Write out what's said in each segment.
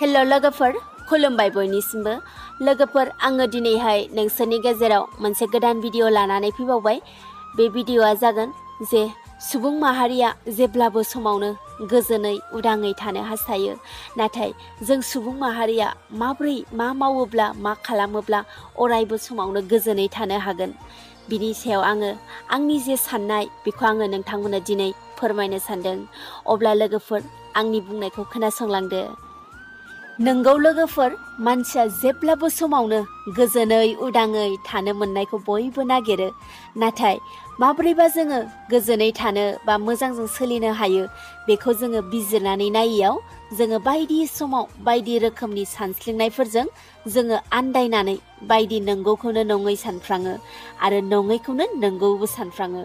Hello लोगोफोर खुलुमबाय बयनिसिमबो लोगोफोर आङो दिनैहाय नोंसोरनि गेजेराव मोनसे गोदान भिडिअ लानानै फैबावबाय। बे भिडिअआ जागोन जे सुबुं माहारिया जेब्लाबो समावनो गोजोनै उदाङै थानो हास्थायो, नाथाय जों सुबुं माहारिया माब्रै मा मावोब्ला मा खालामोब्ला अरायबो समावनो गोजोनै थानो हागोन, बिनि सायाव आङो आंनि जे साननाय बेखौ आङो नोंथांमोननो दिनै फोरमायनो सानदों। अब्ला लोगोफोर आंनि बुंनायखौ खोनासंलांदो। नंगौ लोगोफोर, मानसिया जेब्लाबो समावनो गोजोनै उदाङै थानो मोननायखौ बयबो नागिरो, नाथाय माब्रैबा जोङो गोजोनै थानो बा मोजांजों सोलिनो हायो बेखौ जोङो बिजिरनानै नायियाव जोङो बायदि समाव बायदि रोखोमनि सानस्लिंनायफोरजों जोङो आन्दायनानै बायदि नंगौखौनो नङै सानफ्राङो आरो नङैखौनो नंगौबो सानफ्राङो।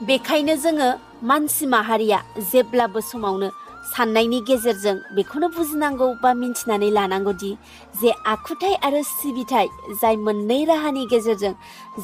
बेखायनो जोङो मानसि माहारिया जेब्लाबो समावनो साननायनि गेजेरजों बेखौनो बुजिनांगौ बा मिन्थिनानै लानांगौ दि जे आखुथाय आरो सिबिथाय जाय मोननै राहानि गेजेरजों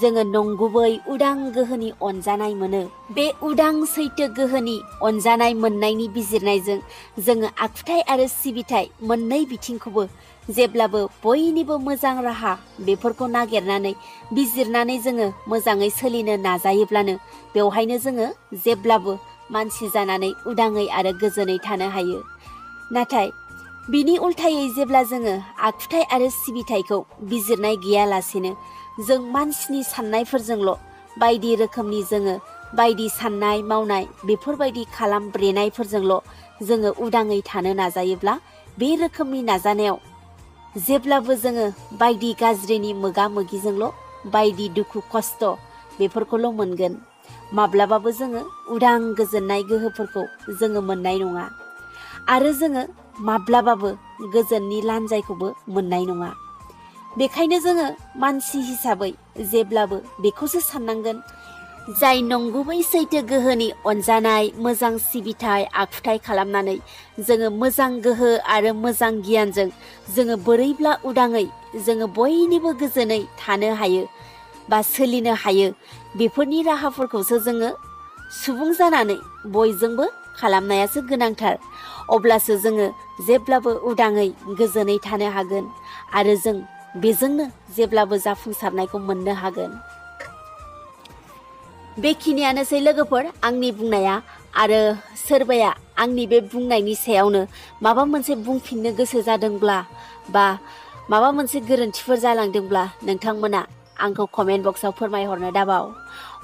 जोङो नंगुबै उदां गोहोनि अनजानाय मोनो, बे उदां सैथो गोहोनि अनजानाय मोननायनि बिजिरनायजों जोङो आखुथाय आरो सिबिथाय मोननै बिथिंखौबो जेब्लाबो बयनिबो मोजां राहा बेफोरखौ नागिरनानै बिजिरनानै जोङो मोजाङै सोलिनो नाजायोब्लानो बेवहायनो जोङो जेब्लाबो मानसि जानानै उदाङै आरो गोजोनै थानो हायो। नाथाय बिनि उल्थायै जेब्ला जोङो आखुथाय आरो सिबिथायखौ बिजिरनाय गैयालासेनो जों मानसिनि साननायफोरजोंल' बायदि रोखोमनि जोङो बायदि साननाय मावनाय बेफोरबायदि खालामब्रेनायफोरजोंल' जोङो उदाङै थानो नाजायोब्ला बे रोखोमनि नाजानायाव जेब्लाबो जोङो बायदि गाज्रिनि मोगा मोगिजोंल' बायदि दुखु खस्थ' बेफोरखौल' मोनगोन। माब्लाबाबो जोङो उदां गोजोननाय गोहोफोरखौ जोङो मोननाय नङा आरो जोङो माब्लाबाबो गोजोननि लान्जायखौबो मोननाय नङा। बेखायनो जोङो मानसि हिसाबै जेब्लाबो बेखौसो साननांगोन, जाय नंगुबै सैथो गोहोनि अनजानाय मोजां सिबिथाय आखुथाय खालामनानै जोङो मोजां गोहो आरो मोजां गियानजों जोङो बोरैब्ला उदाङै जोङो बयनिबो गोजोनै थानो हायो बा सोलिनो हायो, बेफोरनि राहाफोरखौसो जोङो सुबुं जानानै बयजोंबो खालामनायासो गोनांथार। अब्लासो जोङो जेब्लाबो उदाङै गोजोनै थानो हागोन आरो जों बेजोंनो जेब्लाबो जाफुंसारनायखौ मोननो हागोन। बेखिनियानोसै लोगोफोर आंनि बुंनाया, आरो सोरबाया आंनि बे बुंनायनि सायावनो माबा मोनसे बुंफिननो गोसो जादोंब्ला बा माबा मोनसे गोरोन्थिफोर जालांदोंब्ला नोंथांमोना आंखौ कमेन्ट बक्सआव फोरमायहरनो दाबाव।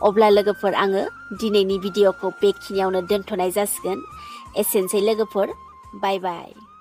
अब्ला लोगोफोर आङो दिनैनि भिडिअखौ बेखिनियावनो दोनथ'नाय जासिगोन। एसेनोसै लोगोफोर, बाय बाय।